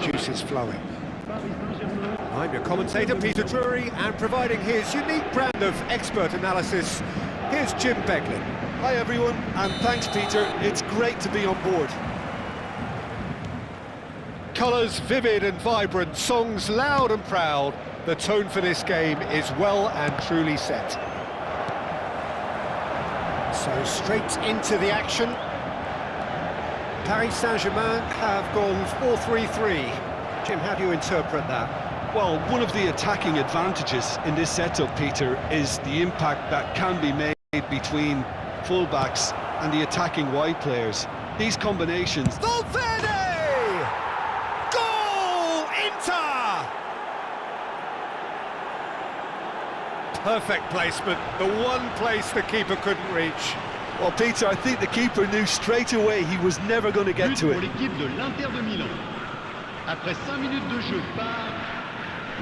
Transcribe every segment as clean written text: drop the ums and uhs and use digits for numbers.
juices flowing. I'm your commentator, Peter Drury, and providing his unique brand of expert analysis, here's Jim Beglin. Hi everyone, and thanks Peter, it's great to be on board. Colours vivid and vibrant, songs loud and proud. The tone for this game is well and truly set. So straight into the action. Paris Saint-Germain have gone 4-3-3. Jim, how do you interpret that? Well, one of the attacking advantages in this setup, Peter, is the impact that can be made between fullbacks and the attacking wide players. These combinations... Valverde! Goal! Inter! Perfect placement, the one place the keeper couldn't reach. Well, Peter, I think the keeper knew straight away he was never going to get to it. Pour l'équipe de l'Inter de Milan. Après 5 minutes de jeu par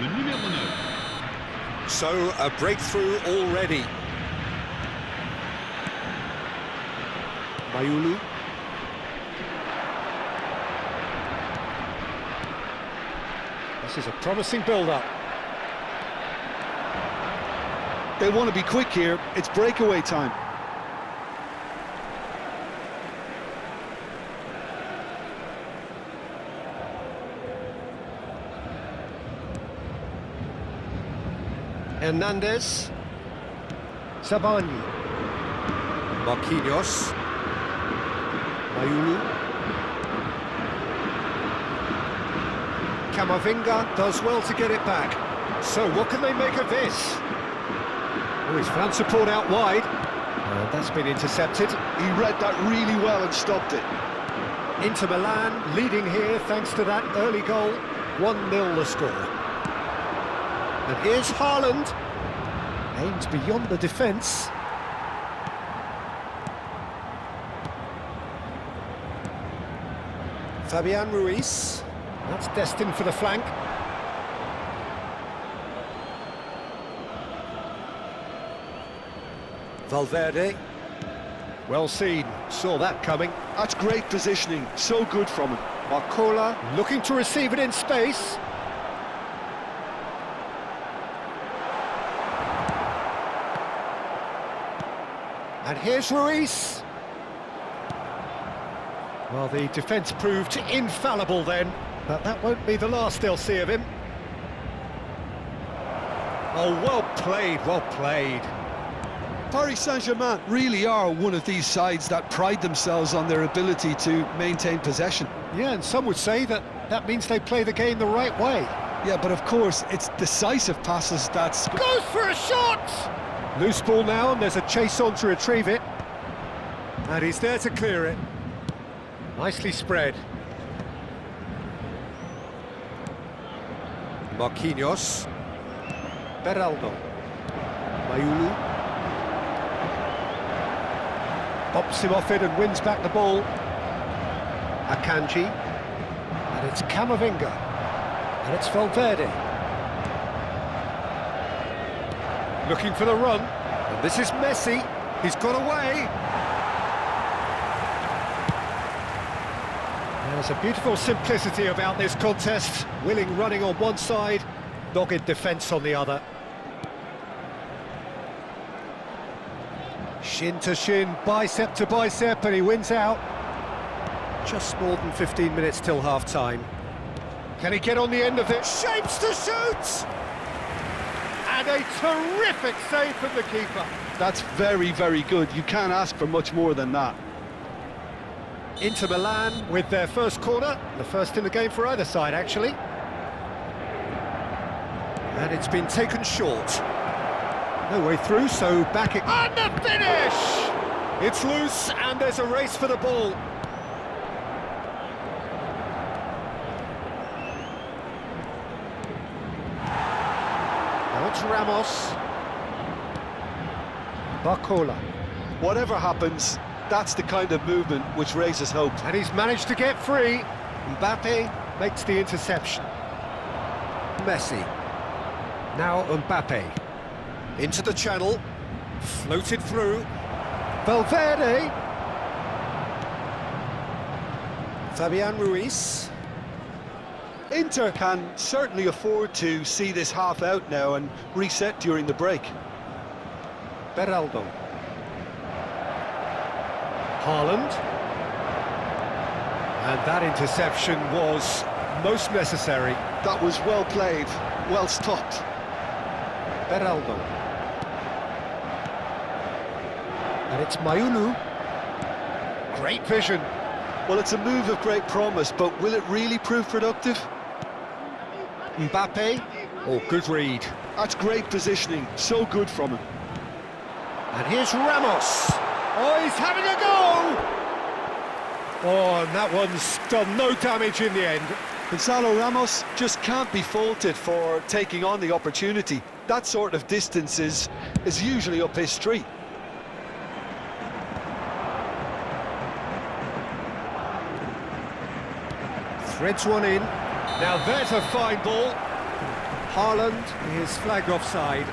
le numéro 9. So, a breakthrough already. Mayulu. This is a promising build-up. They want to be quick here, it's breakaway time. Hernandez. Sabani. Marquinhos. Mayulu. Camavinga does well to get it back. So what can they make of this? Oh, he's found support out wide. That's been intercepted. He read that really well and stopped it. Inter Milan leading here thanks to that early goal. 1-0 the score. And here's Haaland. Aims beyond the defence. Fabian Ruiz. That's destined for the flank. Valverde. Well seen, saw that coming. That's great positioning, so good from him. Barcola looking to receive it in space. And here's Ruiz. Well, the defence proved infallible then, but that won't be the last they'll see of him. Oh, well played, well played. Paris Saint-Germain really are one of these sides that pride themselves on their ability to maintain possession. Yeah, and some would say that that means they play the game the right way. Yeah, but of course, it's decisive passes that's... Goes for a shot! Loose ball now, and there's a chase on to retrieve it. And he's there to clear it. Nicely spread. Marquinhos. Beraldo. Mayulu. Bops him off it and wins back the ball. Akanji. And it's Camavinga. And it's Valverde. Looking for the run. And this is Messi. He's got away. There's a beautiful simplicity about this contest. Willing running on one side, dogged defence on the other. Shin to shin, bicep to bicep, and he wins out. Just more than 15 minutes till half-time. Can he get on the end of it? Shapes to shoot! And a terrific save from the keeper. That's very, very good. You can't ask for much more than that. Inter Milan with their first corner, the first in the game for either side, actually. And it's been taken short. No way through, so back it... And the finish! It's loose, and there's a race for the ball. Now it's Ramos. Barcola. Whatever happens, that's the kind of movement which raises hope. And he's managed to get free. Mbappe makes the interception. Messi. Now Mbappe. Into the channel. Floated through. Valverde. Fabian Ruiz. Inter can certainly afford to see this half out now and reset during the break. Beraldo. Haaland. And that interception was most necessary. That was well played, well stopped. Beraldo. And it's Mayulu. Great vision. Well, it's a move of great promise, but will it really prove productive? Mbappe. Oh, good read. That's great positioning, so good from him. And here's Ramos. Oh, he's having a go! Oh, and that one's done no damage in the end. Gonzalo Ramos just can't be faulted for taking on the opportunity. That sort of distance is usually up his street. Threads one in. Now there's a fine ball. Haaland is flagged offside.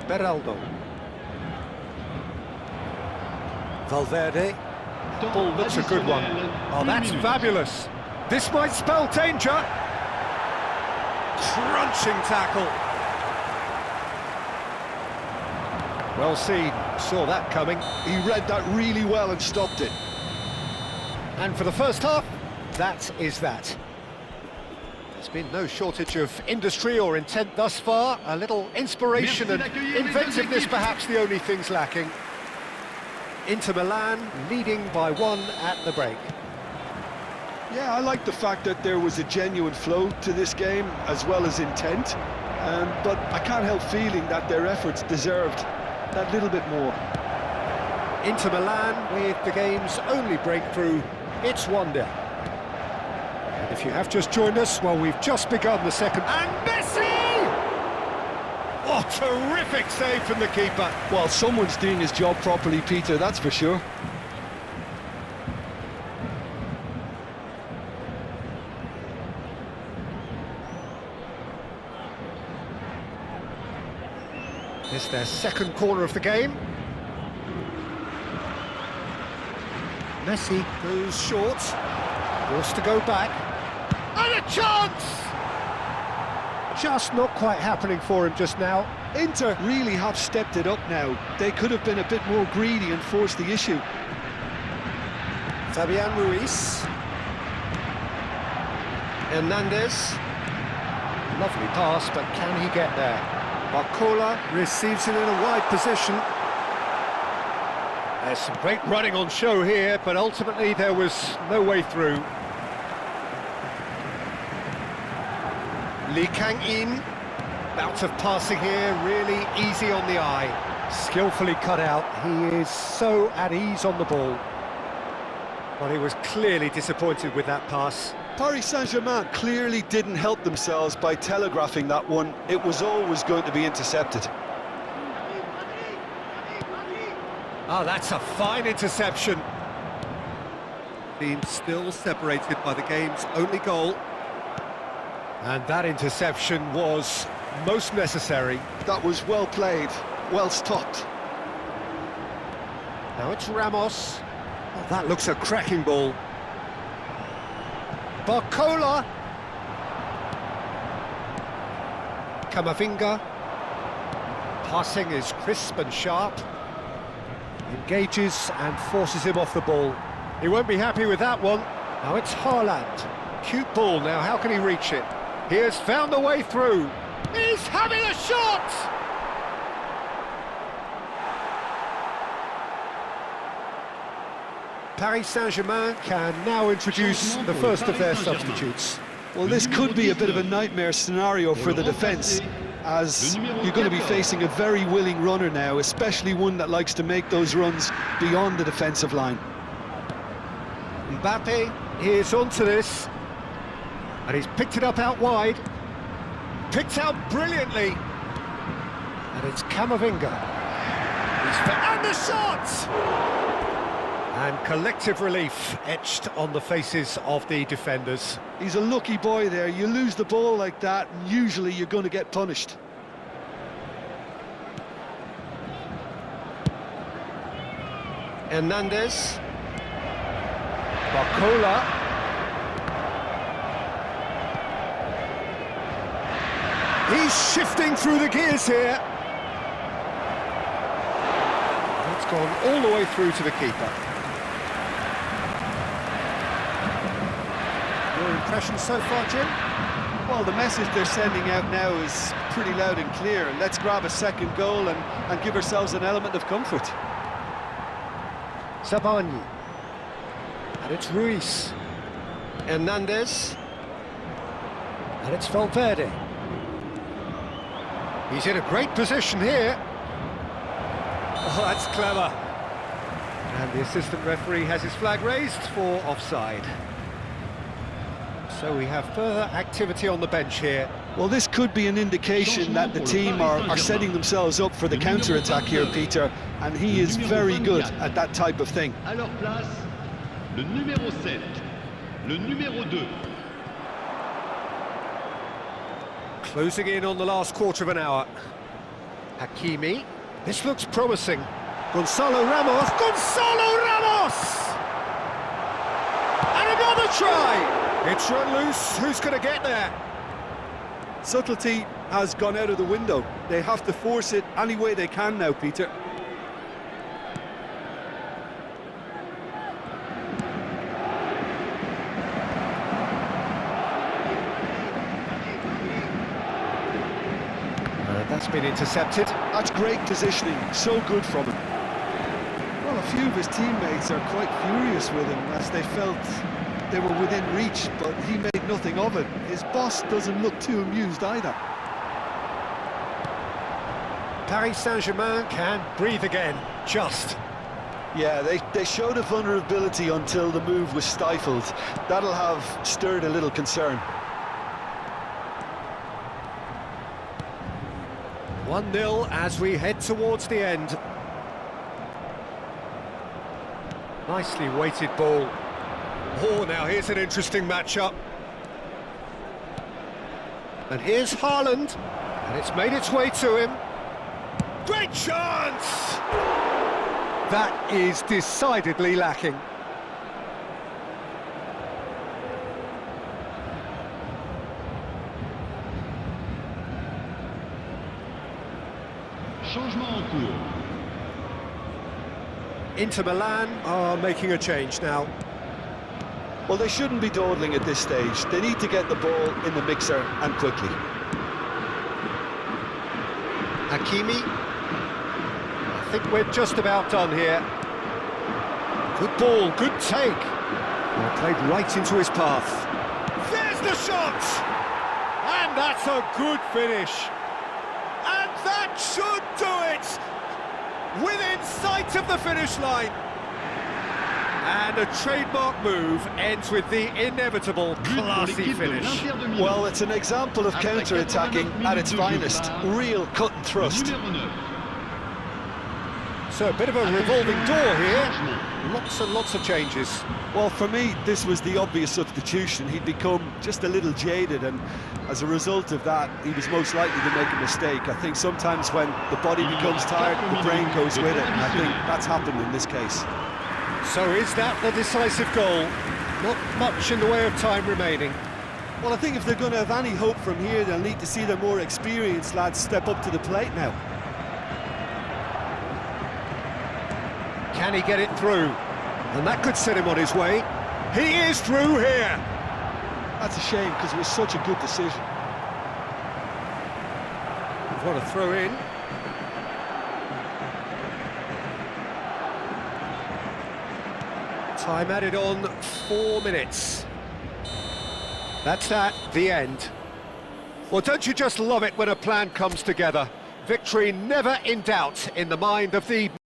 Beraldo. Valverde. Ball looks a good one. Oh, that's fabulous. This might spell danger. Crunching tackle. Well seen. Saw that coming. He read that really well and stopped it. And for the first half, that is that. There's been no shortage of industry or intent thus far. A little inspiration and inventiveness, perhaps the only things lacking. Inter Milan leading by 1 at the break. Yeah, I like the fact that there was a genuine flow to this game as well as intent, but I can't help feeling that their efforts deserved that little bit more. Inter Milan with the game's only breakthrough. It's 1-0. And if you have just joined us, well, we've just begun the second. And Messi! Oh, terrific save from the keeper. Well, someone's doing his job properly, Peter, that's for sure. It's their second corner of the game. Messi goes short, forced to go back, and a chance! Just not quite happening for him just now. Inter really have stepped it up now. They could have been a bit more greedy and forced the issue. Fabian Ruiz. Hernandez. Lovely pass, but can he get there? Barcola receives it in a wide position. There's some great running on show here, but ultimately there was no way through. Lee Kang-in, bout of passing here, really easy on the eye. Skillfully cut out, he is so at ease on the ball. Well, he was clearly disappointed with that pass. Paris Saint-Germain clearly didn't help themselves by telegraphing that one. It was always going to be intercepted. Oh, that's a fine interception. Team still separated by the game's only goal. And that interception was most necessary. That was well played, well stopped. Now it's Ramos. Oh, that looks a cracking ball. Barcola. Camavinga. Passing is crisp and sharp. Engages and forces him off the ball. He won't be happy with that one. Now it's Haaland. Cute ball now, how can he reach it? He has found a way through. He's having a shot! Paris Saint-Germain can now introduce the first of their substitutes. Well, this could be a bit of a nightmare scenario for the defence, as you're going to be facing a very willing runner now, especially one that likes to make those runs beyond the defensive line. Mbappe is onto this, and he's picked it up out wide. Picked out brilliantly. And it's Camavinga. And the shot! And collective relief etched on the faces of the defenders. He's a lucky boy there. You lose the ball like that, and usually you're going to get punished. Hernandez. Barcola. He's shifting through the gears here. It's gone all the way through to the keeper. Your impression so far, Jim? Well, the message they're sending out now is pretty loud and clear. Let's grab a second goal and give ourselves an element of comfort. Sabani. And it's Ruiz. Hernandez. And it's Valverde. He's in a great position here. Oh, that's clever. And the assistant referee has his flag raised for offside. So we have further activity on the bench here. Well, this could be an indication that the team are setting themselves up for the counter-attack here, Peter, and he is very good at that type of thing. À leur place, le numéro 7, le numéro 2. Closing in on the last quarter of an hour. Hakimi. This looks promising. Gonzalo Ramos. Gonzalo Ramos! And another try! It's run loose. Who's going to get there? Subtlety has gone out of the window. They have to force it any way they can now, Peter. That's been intercepted. That's great positioning, so good from him. Well, a few of his teammates are quite furious with him as they felt they were within reach, but he made nothing of it. His boss doesn't look too amused either. Paris Saint-Germain can breathe again, just. Yeah, they showed a vulnerability until the move was stifled. That'll have stirred a little concern. 1-0 as we head towards the end. Nicely weighted ball. Oh, now here's an interesting matchup. And here's Haaland, and it's made its way to him. Great chance! That is decidedly lacking. Changement en cours. Inter Milan are making a change now. Well, they shouldn't be dawdling at this stage. They need to get the ball in the mixer and quickly. Hakimi. I think we're just about done here. Good ball, good take. Well, played right into his path. There's the shot! And that's a good finish. And that should do it! Within sight of the finish line. And a trademark move ends with the inevitable classy finish. Well, it's an example of counter-attacking at its finest. Real cut and thrust. So a bit of a revolving door here. Lots and lots of changes. Well, for me, this was the obvious substitution. He'd become just a little jaded, and as a result of that, he was most likely to make a mistake. I think sometimes when the body becomes tired, the brain goes with it, and I think that's happened in this case. So is that the decisive goal? Not much in the way of time remaining. Well, I think if they're going to have any hope from here, they'll need to see their more experienced lads step up to the plate now. Can he get it through? And that could set him on his way. He is through here. That's a shame, because it was such a good decision. What a throw in. Time added on 4 minutes. That's that, the end. Well, don't you just love it when a plan comes together? Victory never in doubt in the mind of the